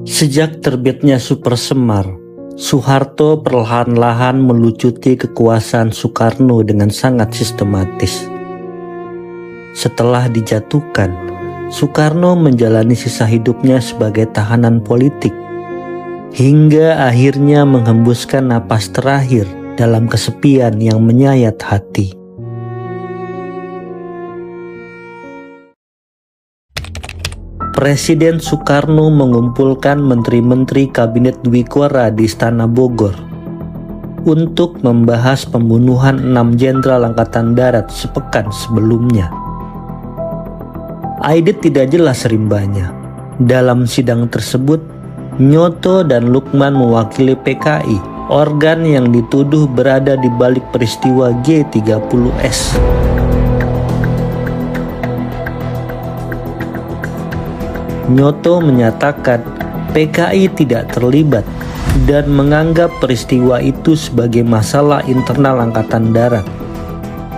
Sejak terbitnya Super Semar, Soeharto perlahan-lahan melucuti kekuasaan Soekarno dengan sangat sistematis. Setelah dijatuhkan, Soekarno menjalani sisa hidupnya sebagai tahanan politik, hingga akhirnya menghembuskan napas terakhir dalam kesepian yang menyayat hati. Presiden Soekarno mengumpulkan menteri-menteri kabinet Dwikora di Istana Bogor untuk membahas pembunuhan 6 jenderal Angkatan Darat sepekan sebelumnya. Aidit tidak jelas rimbanya. Dalam sidang tersebut, Nyoto dan Lukman mewakili PKI, organ yang dituduh berada di balik peristiwa G30S. Nyoto menyatakan PKI tidak terlibat dan menganggap peristiwa itu sebagai masalah internal Angkatan Darat.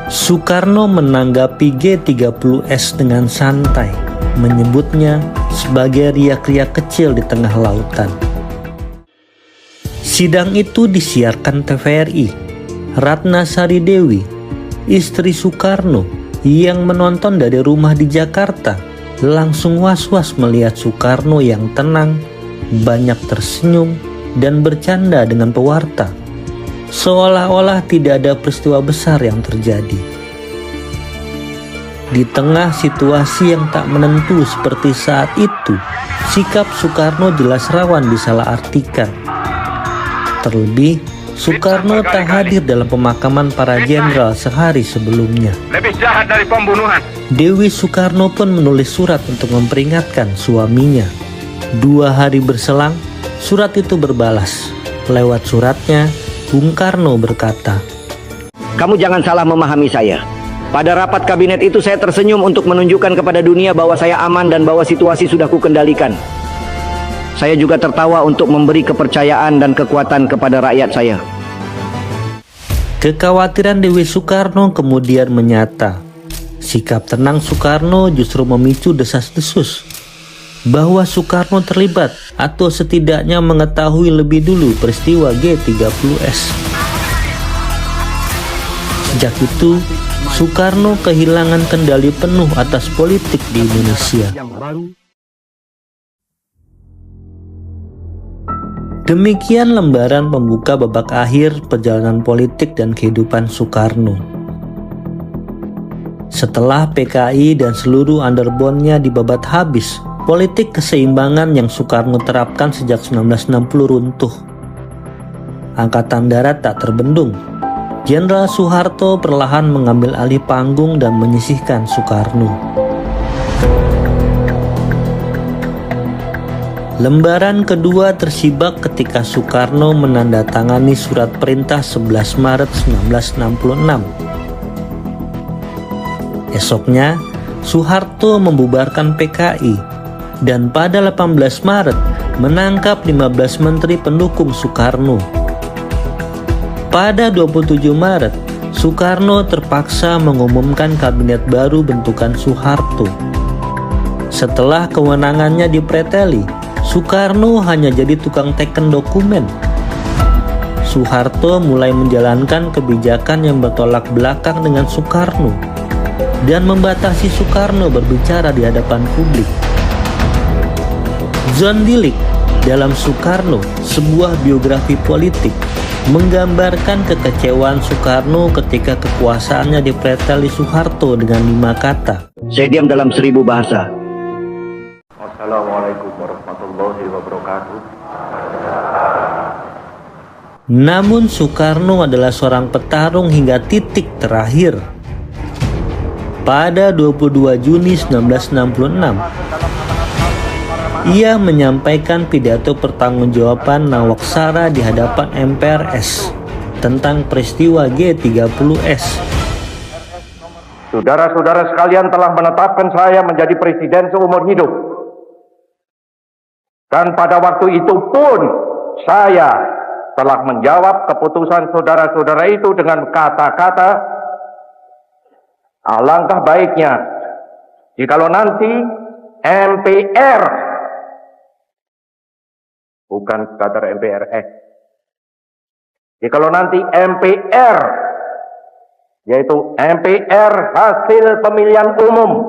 Soekarno menanggapi G30S dengan santai, menyebutnya sebagai riak-riak kecil di tengah lautan. Sidang itu disiarkan TVRI. Ratna Sari Dewi, istri Soekarno yang menonton dari rumah di Jakarta, langsung was-was melihat Soekarno yang tenang, banyak tersenyum, dan bercanda dengan pewarta, seolah-olah tidak ada peristiwa besar yang terjadi. Di tengah situasi yang tak menentu seperti saat itu, sikap Soekarno jelas rawan disalahartikan. Terlebih, Soekarno tak hadir dalam pemakaman para jenderal sehari sebelumnya. Lebih jahat dari pembunuhan. Dewi Soekarno pun menulis surat untuk memperingatkan suaminya. 2 hari berselang, surat itu berbalas. Lewat suratnya, Bung Karno berkata, "Kamu jangan salah memahami saya. Pada rapat kabinet itu saya tersenyum untuk menunjukkan kepada dunia bahwa saya aman dan bahwa situasi sudah kukendalikan. Saya juga tertawa untuk memberi kepercayaan dan kekuatan kepada rakyat saya." Kekhawatiran Dewi Soekarno kemudian menyata. Sikap tenang Soekarno justru memicu desas-desus bahwa Soekarno terlibat atau setidaknya mengetahui lebih dulu peristiwa G30S. Sejak itu, Soekarno kehilangan kendali penuh atas politik di Indonesia. Demikian lembaran pembuka babak akhir perjalanan politik dan kehidupan Soekarno. Setelah PKI dan seluruh underbone-nya dibabat habis, politik keseimbangan yang Soekarno terapkan sejak 1960 runtuh. Angkatan Darat tak terbendung. Jenderal Soeharto perlahan mengambil alih panggung dan menyisihkan Soekarno. Lembaran kedua tersibak ketika Soekarno menandatangani surat perintah 11 Maret 1966. Esoknya, Soeharto membubarkan PKI dan pada 18 Maret menangkap 15 menteri pendukung Soekarno. Pada 27 Maret, Soekarno terpaksa mengumumkan kabinet baru bentukan Soeharto. Setelah kewenangannya dipreteli, Soekarno hanya jadi tukang teken dokumen. Soeharto mulai menjalankan kebijakan yang bertolak belakang dengan Soekarno dan membatasi Soekarno berbicara di hadapan publik. John Dillick dalam Soekarno, sebuah biografi politik, menggambarkan kekecewaan Soekarno ketika kekuasaannya dipreteli Soeharto dengan 5 kata. Saya diam dalam 1000 bahasa. Assalamualaikum warahmatullahi wabarakatuh. Namun Soekarno adalah seorang petarung hingga titik terakhir. Pada 22 Juni 1966, ia menyampaikan pidato pertanggungjawaban Nawaksara di hadapan MPRS tentang peristiwa G30S. Saudara-saudara sekalian telah menetapkan saya menjadi presiden seumur hidup. Dan pada waktu itu pun saya telah menjawab keputusan saudara-saudara itu dengan kata-kata, alangkah baiknya jikalau nanti MPR bukan sekadar MPRS. Jadi kalau nanti MPR, yaitu MPR hasil pemilihan umum,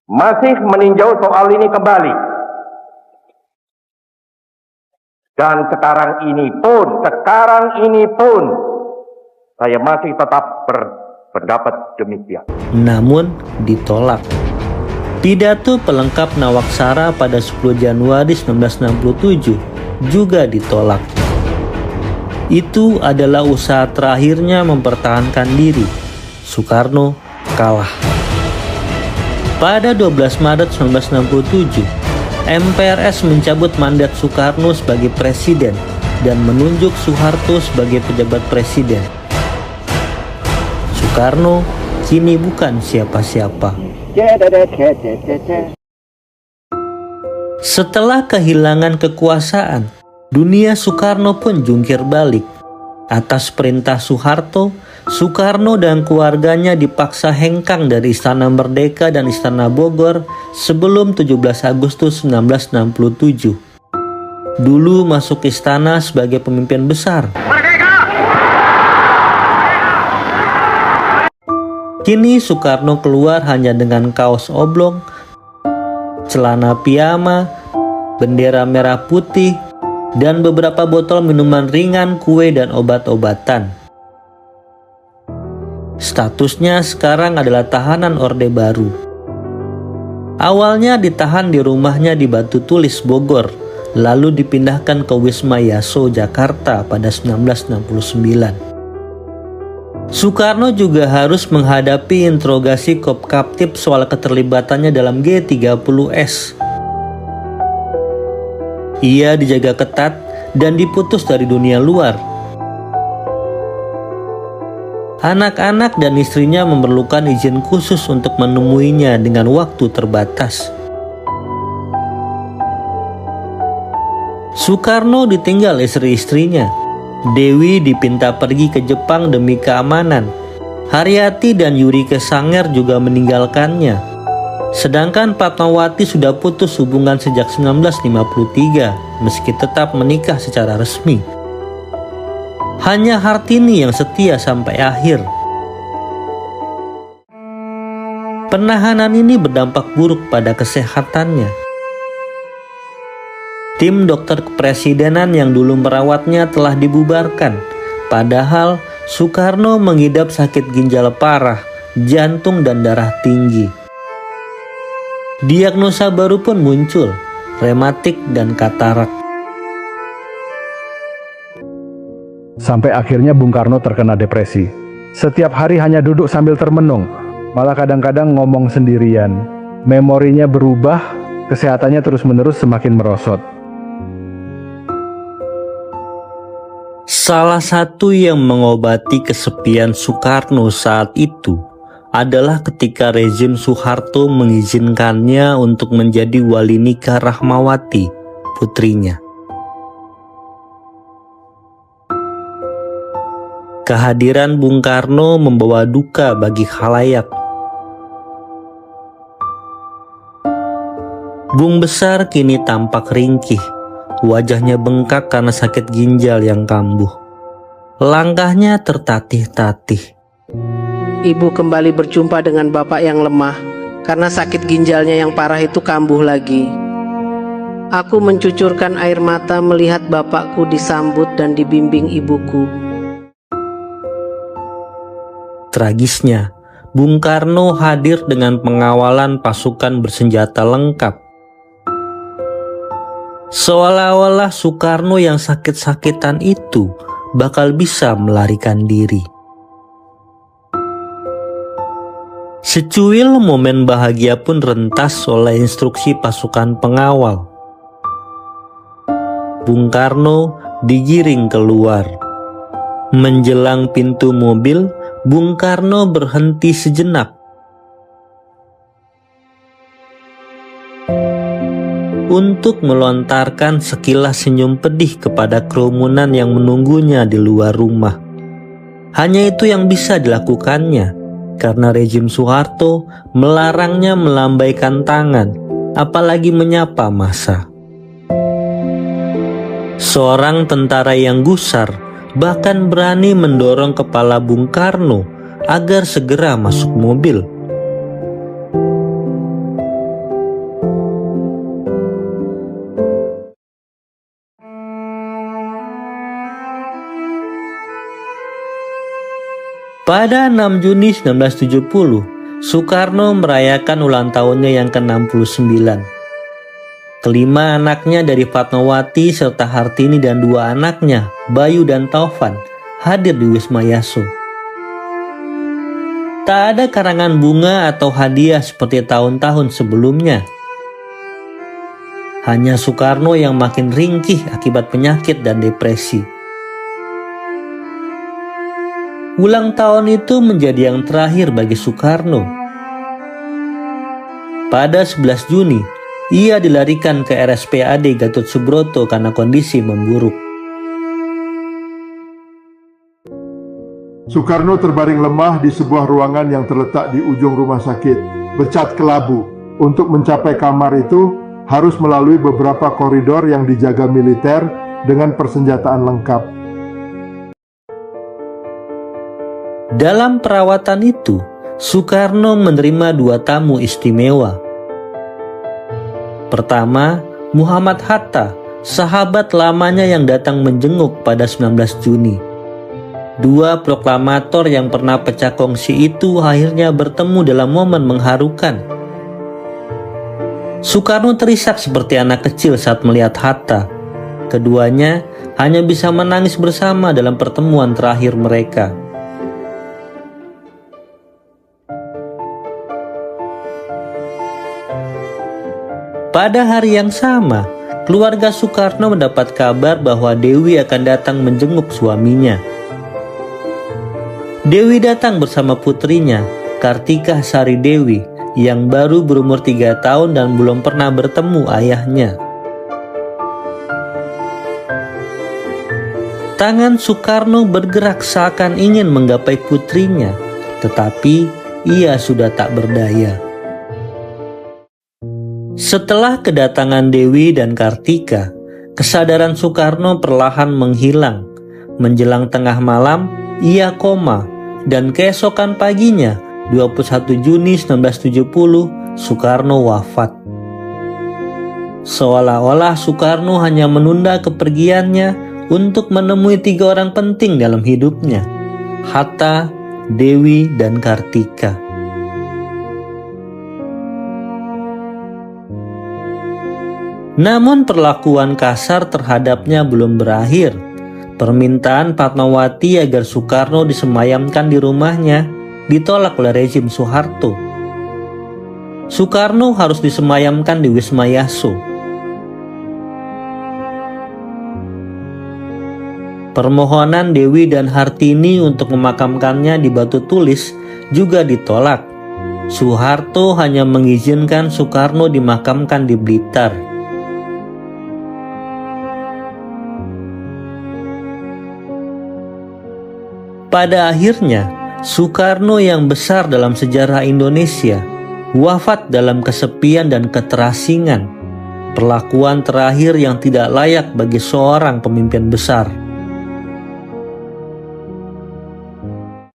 masih meninjau soal ini kembali, dan sekarang ini pun saya masih tetap berpendapat demikian. Namun ditolak. Pidato pelengkap Nawaksara pada 10 Januari 1967 juga ditolak. Itu adalah usaha terakhirnya mempertahankan diri. Soekarno kalah. Pada 12 Maret 1967, MPRS mencabut mandat Soekarno sebagai presiden dan menunjuk Soeharto sebagai pejabat presiden. Soekarno kini bukan siapa-siapa. Setelah kehilangan kekuasaan, dunia Soekarno pun jungkir balik. Atas perintah Soeharto, Soekarno dan keluarganya dipaksa hengkang dari Istana Merdeka dan Istana Bogor sebelum 17 Agustus 1967. Dulu masuk istana sebagai pemimpin besar. Kini Soekarno keluar hanya dengan kaos oblong, celana piyama, bendera merah putih, dan beberapa botol minuman ringan, kue, dan obat-obatan. Statusnya sekarang adalah tahanan Orde Baru. Awalnya ditahan di rumahnya di Batu Tulis, Bogor, lalu dipindahkan ke Wisma Yaso, Jakarta pada 1969. Soekarno juga harus menghadapi interogasi Kopkaptib soal keterlibatannya dalam G30S. Ia dijaga ketat dan diputus dari dunia luar. Anak-anak dan istrinya memerlukan izin khusus untuk menemuinya dengan waktu terbatas. Soekarno ditinggal istri-istrinya. Dewi dipinta pergi ke Jepang demi keamanan. Haryati dan Yurike Sanger juga meninggalkannya. Sedangkan Fatmawati sudah putus hubungan sejak 1953, meski tetap menikah secara resmi. Hanya Hartini yang setia sampai akhir. Penahanan ini berdampak buruk pada kesehatannya. Tim dokter kepresidenan yang dulu merawatnya telah dibubarkan. Padahal Soekarno mengidap sakit ginjal parah, jantung dan darah tinggi. Diagnosa baru pun muncul, rematik dan katarak. Sampai akhirnya Bung Karno terkena depresi. Setiap hari hanya duduk sambil termenung, malah kadang-kadang ngomong sendirian. Memorinya berubah, kesehatannya terus-menerus semakin merosot. Salah satu yang mengobati kesepian Soekarno saat itu adalah ketika rezim Soeharto mengizinkannya untuk menjadi wali nikah Rahmawati, putrinya. Kehadiran Bung Karno membawa duka bagi khalayak. Bung Besar kini tampak ringkih. Wajahnya bengkak karena sakit ginjal yang kambuh. Langkahnya tertatih-tatih. Ibu kembali berjumpa dengan bapak yang lemah karena sakit ginjalnya yang parah itu kambuh lagi. Aku mencucurkan air mata melihat bapakku disambut dan dibimbing ibuku. Tragisnya, Bung Karno hadir dengan pengawalan pasukan bersenjata lengkap. Seolah-olah Soekarno yang sakit-sakitan itu bakal bisa melarikan diri. Secuil momen bahagia pun rentas oleh instruksi pasukan pengawal. Bung Karno digiring keluar. Menjelang pintu mobil, Bung Karno berhenti sejenak. Untuk melontarkan sekilas senyum pedih kepada kerumunan yang menunggunya di luar rumah. Hanya itu yang bisa dilakukannya, karena rezim Soeharto melarangnya melambaikan tangan, apalagi menyapa massa. Seorang tentara yang gusar bahkan berani mendorong kepala Bung Karno agar segera masuk mobil. Pada 6 Juni 1970, Soekarno merayakan ulang tahunnya yang ke-69. Kelima anaknya dari Fatmawati serta Hartini dan 2 anaknya, Bayu dan Taufan, hadir di Wisma Yaso. Tak ada karangan bunga atau hadiah seperti tahun-tahun sebelumnya. Hanya Soekarno yang makin ringkih akibat penyakit dan depresi. Ulang tahun itu menjadi yang terakhir bagi Soekarno. Pada 11 Juni, ia dilarikan ke RSPAD Gatot Subroto karena kondisi memburuk. Soekarno terbaring lemah di sebuah ruangan yang terletak di ujung rumah sakit, bercat kelabu. Untuk mencapai kamar itu, harus melalui beberapa koridor yang dijaga militer dengan persenjataan lengkap. Dalam perawatan itu, Soekarno menerima 2 tamu istimewa. Pertama, Muhammad Hatta, sahabat lamanya yang datang menjenguk pada 19 Juni. 2 proklamator yang pernah pecah kongsi itu akhirnya bertemu dalam momen mengharukan. Soekarno terisak seperti anak kecil saat melihat Hatta. Keduanya hanya bisa menangis bersama dalam pertemuan terakhir mereka. Pada hari yang sama, keluarga Soekarno mendapat kabar bahwa Dewi akan datang menjenguk suaminya. Dewi datang bersama putrinya, Kartika Sari Dewi, yang baru berumur 3 tahun dan belum pernah bertemu ayahnya. Tangan Soekarno bergerak seakan ingin menggapai putrinya, tetapi ia sudah tak berdaya. Setelah kedatangan Dewi dan Kartika, kesadaran Soekarno perlahan menghilang. Menjelang tengah malam, ia koma, dan keesokan paginya, 21 Juni 1970, Soekarno wafat. Seolah-olah Soekarno hanya menunda kepergiannya untuk menemui 3 orang penting dalam hidupnya, Hatta, Dewi, dan Kartika. Namun perlakuan kasar terhadapnya belum berakhir. Permintaan Fatmawati agar Soekarno disemayamkan di rumahnya ditolak oleh rezim Soeharto. Soekarno harus disemayamkan di Wisma Yaso. Permohonan Dewi dan Hartini untuk memakamkannya di Batu Tulis juga ditolak. Soeharto hanya mengizinkan Soekarno dimakamkan di Blitar. Pada akhirnya, Soekarno yang besar dalam sejarah Indonesia wafat dalam kesepian dan keterasingan, perlakuan terakhir yang tidak layak bagi seorang pemimpin besar.